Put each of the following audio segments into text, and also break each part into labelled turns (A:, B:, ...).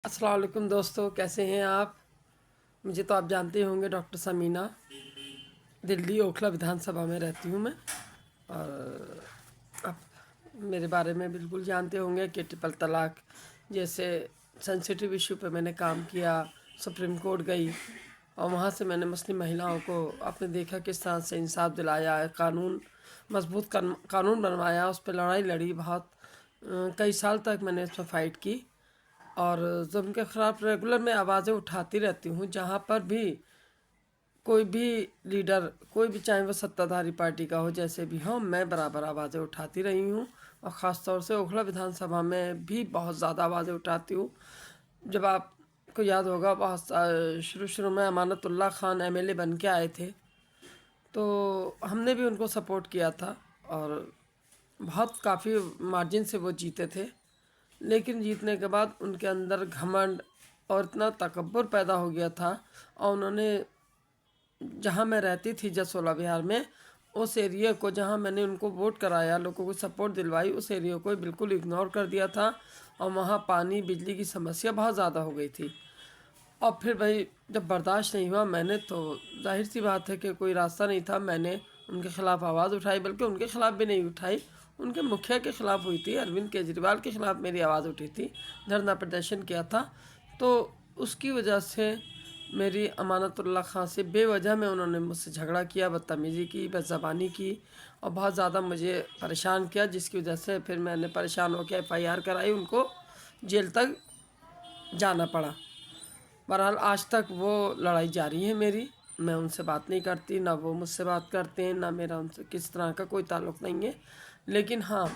A: अस्सलाम वालेकुम दोस्तों, कैसे हैं आप। मुझे तो आप जानते होंगे, डॉक्टर समीना, दिल्ली ओखला विधानसभा में रहती हूँ मैं। और आप मेरे बारे में बिल्कुल जानते होंगे कि ट्रिपल तलाक जैसे सेंसिटिव इशू पे मैंने काम किया। सुप्रीम कोर्ट गई और वहाँ से मैंने मुस्लिम महिलाओं को आपने देखा किस तरह से इंसाफ दिलाया है, कानून मजबूत कानून बनवाया, उस पर लड़ाई लड़ी बहुत। कई साल तक मैंने इस पर फाइट की और जब उनके ख़िलाफ़ रेगुलर मैं आवाज़ें उठाती रहती हूँ। जहाँ पर भी कोई भी लीडर, कोई भी, चाहे वो सत्ताधारी पार्टी का हो, जैसे भी हो, मैं बराबर आवाज़ें उठाती रही हूँ। और ख़ास तौर से ओखला विधानसभा में भी बहुत ज़्यादा आवाज़ें उठाती हूँ। जब आपको याद होगा, बहुत शुरू शुरू में अमानतुल्लाह खान एमएलए बन के आए थे, तो हमने भी उनको सपोर्ट किया था और बहुत काफ़ी मार्जिन से वो जीते थे। लेकिन जीतने के बाद उनके अंदर घमंड और इतना तकब्बुर पैदा हो गया था। और उन्होंने, जहाँ मैं रहती थी जसोला बिहार में, उस एरिया को, जहाँ मैंने उनको वोट कराया, लोगों को सपोर्ट दिलवाई, उस एरिया को बिल्कुल इग्नोर कर दिया था। और वहाँ पानी बिजली की समस्या बहुत ज़्यादा हो गई थी। और फिर भाई जब बर्दाश्त नहीं हुआ, मैंने तो, जाहिर सी बात है कि कोई रास्ता नहीं था, मैंने उनके ख़िलाफ़ आवाज़ उठाई। बल्कि उनके ख़िलाफ़ भी नहीं उठाई, उनके मुखिया के ख़िलाफ़ हुई थी, अरविंद केजरीवाल के ख़िलाफ़ मेरी आवाज़ उठी थी, धरना प्रदर्शन किया था। तो उसकी वजह से मेरी अमानतुल्लाह खां से बेवजह में उन्होंने मुझसे झगड़ा किया, बदतमीज़ी की, बदज़बानी की और बहुत ज़्यादा मुझे परेशान किया। जिसकी वजह से फिर मैंने परेशान होकर FIR कराई, उनको जेल तक जाना पड़ा। बहरहाल आज तक वो लड़ाई जारी है मेरी। मैं उनसे बात नहीं करती, ना वो मुझसे बात करते हैं, ना मेरा उनसे किस तरह का कोई ताल्लुक़ नहीं है। लेकिन हाँ,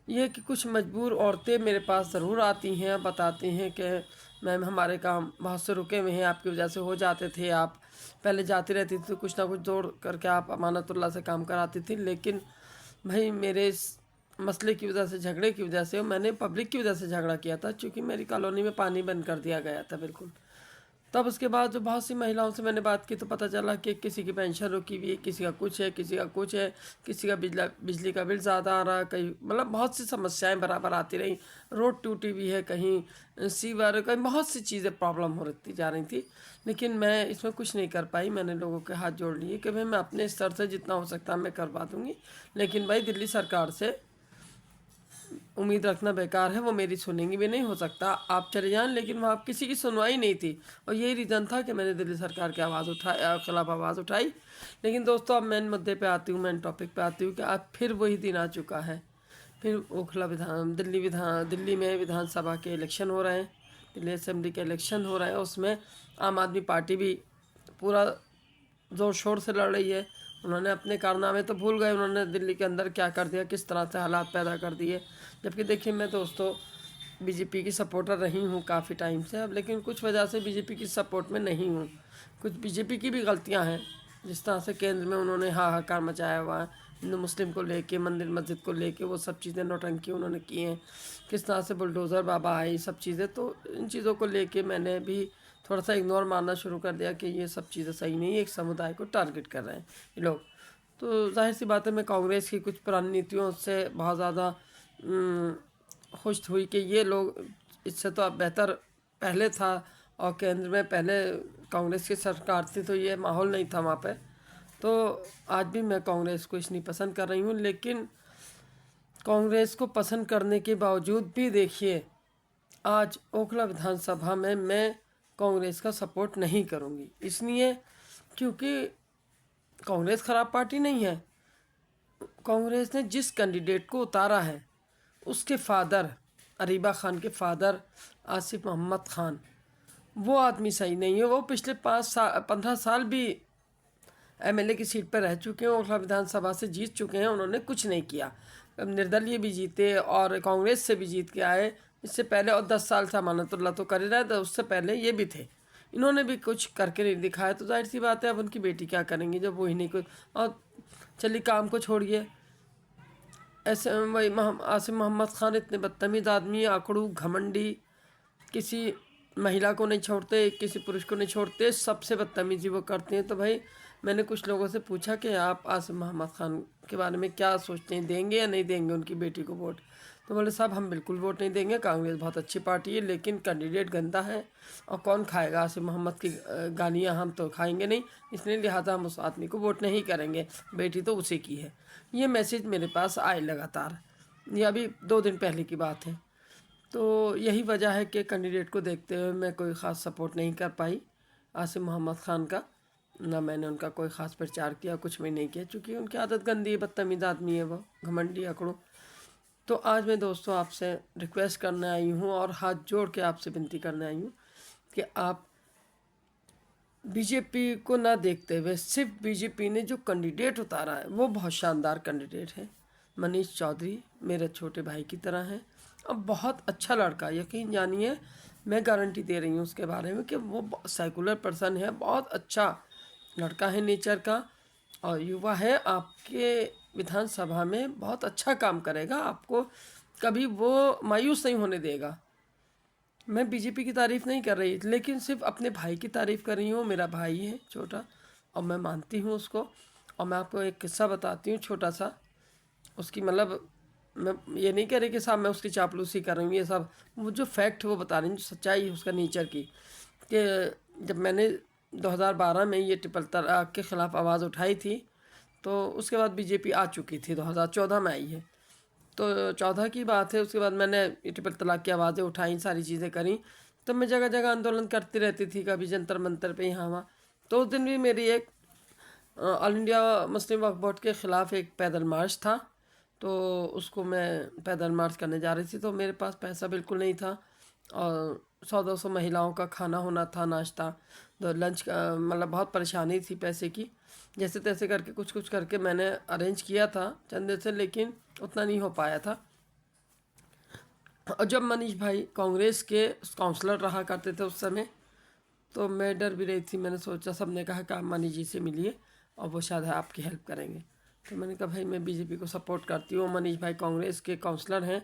A: ये कि कुछ मजबूर औरतें मेरे पास ज़रूर आती हैं, बताती हैं कि मैम हमारे काम बहुत से रुके हुए हैं, आपकी वजह से हो जाते थे, आप पहले जाती रहती थी तो कुछ ना कुछ जोड़ करके आप अमानतुल्लाह से काम कराती थी। लेकिन भाई मेरे इस मसले की वजह से, झगड़े की वजह से, मैंने पब्लिक की वजह से झगड़ा किया था, क्योंकि मेरी कॉलोनी में पानी बंद कर दिया गया था बिल्कुल। तब उसके बाद जो बहुत सी महिलाओं से मैंने बात की तो पता चला कि किसी की पेंशन रुकी हुई है, किसी का कुछ है, किसी का कुछ है, किसी का बिजली का बिल ज़्यादा आ रहा है, कहीं मतलब बहुत सी समस्याएं बराबर आती रही। रोड टूटी हुई है, कहीं सीवर, कहीं बहुत सी चीज़ें प्रॉब्लम हो रही जा रही थी। लेकिन मैं इसमें कुछ नहीं कर पाई। मैंने लोगों के हाथ जोड़ लिए कि भाई मैं अपने स्तर से जितना हो सकता है मैं करवा दूँगी। लेकिन भाई दिल्ली सरकार से उम्मीद रखना बेकार है, वो मेरी सुनेंगी भी नहीं। हो सकता आप चले जाएं, लेकिन वहाँ किसी की सुनवाई नहीं थी। और यही रीज़न था कि मैंने दिल्ली सरकार की खिलाफ आवाज़ उठाई। लेकिन दोस्तों, अब मेन मुद्दे पे आती हूँ, मेन टॉपिक पे आती हूँ कि आज फिर वही दिन आ चुका है। फिर दिल्ली में विधानसभा के इलेक्शन हो रहे हैं, दिल्ली असेंबली के इलेक्शन हो रहे हैं। उसमें आम आदमी पार्टी भी पूरा ज़ोर शोर से लड़ रही है। उन्होंने अपने कारनामे तो भूल गए, उन्होंने दिल्ली के अंदर क्या कर दिया, किस तरह से हालात पैदा कर दिए। जबकि देखिए, मैं दोस्तों बीजेपी की सपोर्टर रही हूँ काफ़ी टाइम से अब, लेकिन कुछ वजह से बीजेपी की सपोर्ट में नहीं हूँ। कुछ बीजेपी की भी गलतियाँ हैं, जिस तरह से केंद्र में उन्होंने हाहाकार मचाया हुआ है हिंदू मुस्लिम को लेके, मंदिर मस्जिद को लेके, वो सब चीज़ें नौटंकी उन्होंने की हैं। किस तरह से बुलडोज़र बाबा आए, सब चीज़ें, तो इन चीज़ों को लेके मैंने भी थोड़ा सा इग्नोर मारना शुरू कर दिया कि ये सब चीज़ें सही नहीं है, एक समुदाय को टारगेट कर रहे हैं ये लोग। तो जाहिर सी बात है, मैं कांग्रेस की कुछ पुरानी नीतियों से बहुत ज़्यादा खुश हुई कि ये लोग, इससे तो अब बेहतर पहले था और केंद्र में पहले कांग्रेस की सरकार थी, तो ये माहौल नहीं था वहाँ पे। तो आज भी मैं कांग्रेस को इसलिए पसंद कर रही हूँ। लेकिन कांग्रेस को पसंद करने के बावजूद भी देखिए, आज ओखला विधानसभा में मैं कांग्रेस का सपोर्ट नहीं करूँगी, इसलिए क्योंकि कांग्रेस ख़राब पार्टी नहीं है। कांग्रेस ने जिस कैंडिडेट को उतारा है, उसके फादर, अरीबा खान के फादर आसिफ मोहम्मद खान, वो आदमी सही नहीं है। वो पिछले 15 साल भी एमएलए की सीट पर रह चुके हैं, ओखला विधानसभा से जीत चुके हैं, उन्होंने कुछ नहीं किया। निर्दलीय भी जीते और कांग्रेस से भी जीत के आए इससे पहले, और 10 साल से अमानतुल्लाह तो कर ही रहे थे, उससे पहले ये भी थे। इन्होंने भी कुछ करके नहीं दिखाया, तो जाहिर सी बात है अब उनकी बेटी क्या करेंगी जब वो ही नहीं कुछ। और चलिए काम को छोड़िए, ऐसे वही आसिम मोहम्मद खान इतने बदतमीज़ आदमी, आकड़ू, घमंडी, किसी महिला को नहीं छोड़ते, किसी पुरुष को नहीं छोड़ते, सबसे बदतमीजी वो करते हैं। तो भाई मैंने कुछ लोगों से पूछा कि आप आसिम मोहम्मद खान के बारे में क्या सोचते हैं, देंगे या नहीं देंगे उनकी बेटी को वोट। तो बोले साहब हम बिल्कुल वोट नहीं देंगे, कांग्रेस बहुत अच्छी पार्टी है लेकिन कैंडिडेट गंदा है और कौन खाएगा आसिफ मोहम्मद की गालियाँ, हम तो खाएंगे नहीं, इसलिए लिहाजा हम उस आदमी को वोट नहीं करेंगे, बेटी तो उसी की है। ये मैसेज मेरे पास आए लगातार, ये अभी 2 दिन पहले की बात है। तो यही वजह है कि कैंडिडेट को देखते हुए मैं कोई ख़ास सपोर्ट नहीं कर पाई आसिफ मोहम्मद ख़ान का, ना मैंने उनका कोई ख़ास प्रचार किया, कुछ भी नहीं किया, क्योंकि उनकी आदत गंदी है, बदतमीज़ आदमी है वो, घमंडी अकड़ो। तो आज मैं दोस्तों आपसे रिक्वेस्ट करने आई हूँ और हाथ जोड़ के आपसे विनती करने आई हूँ कि आप बीजेपी को ना देखते हुए, सिर्फ बीजेपी ने जो कैंडिडेट उतारा है वो बहुत शानदार कैंडिडेट है। मनीष चौधरी मेरे छोटे भाई की तरह है और बहुत अच्छा लड़का, यकीन जानिए मैं गारंटी दे रही हूँ उसके बारे में कि वो सेकुलर पर्सन है, बहुत अच्छा लड़का है नेचर का और युवा है, आपके विधानसभा में बहुत अच्छा काम करेगा, आपको कभी वो मायूस नहीं होने देगा। मैं बीजेपी की तारीफ़ नहीं कर रही लेकिन सिर्फ अपने भाई की तारीफ़ कर रही हूँ, मेरा भाई है छोटा और मैं मानती हूँ उसको। और मैं आपको एक किस्सा बताती हूँ छोटा सा, उसकी मतलब मैं ये नहीं कह रही कि साहब मैं उसकी चापलूसी कर रही हूँ, ये सब वो जो फैक्ट वो बता रही हूँ, जो सच्चाई है उसका नेचर की, कि जब मैंने 2012 में ये ट्रिपल तलाक के ख़िलाफ़ आवाज़ उठाई थी तो उसके बाद बीजेपी आ चुकी थी, 2014 में आई है, तो 14 की बात है। उसके बाद मैंने ये ट्रिपल तलाक की आवाज़ें उठाई, सारी चीज़ें करी, तो मैं जगह जगह आंदोलन करती रहती थी, कभी जंतर मंतर पे यहाँ वहाँ। तो उस दिन भी मेरी एक ऑल इंडिया मुस्लिम वक्फ बोर्ड के ख़िलाफ़ एक पैदल मार्च था, तो उसको मैं पैदल मार्च करने जा रही थी, तो मेरे पास पैसा बिल्कुल नहीं था और 100-200 महिलाओं का खाना होना था, नाश्ता, तो लंच का मतलब बहुत परेशानी थी पैसे की। जैसे तैसे करके कुछ कुछ करके मैंने अरेंज किया था चंदे से, लेकिन उतना नहीं हो पाया था। और जब मनीष भाई कांग्रेस के काउंसलर रहा करते थे उस समय, तो मैं डर भी रही थी, मैंने सोचा, सबने कहा कि आप मनीष जी से मिलिए और वो शायद आपकी हेल्प करेंगे। तो मैंने कहा भाई मैं बीजेपी को सपोर्ट करती हूँ, मनीष भाई कांग्रेस के काउंसलर हैं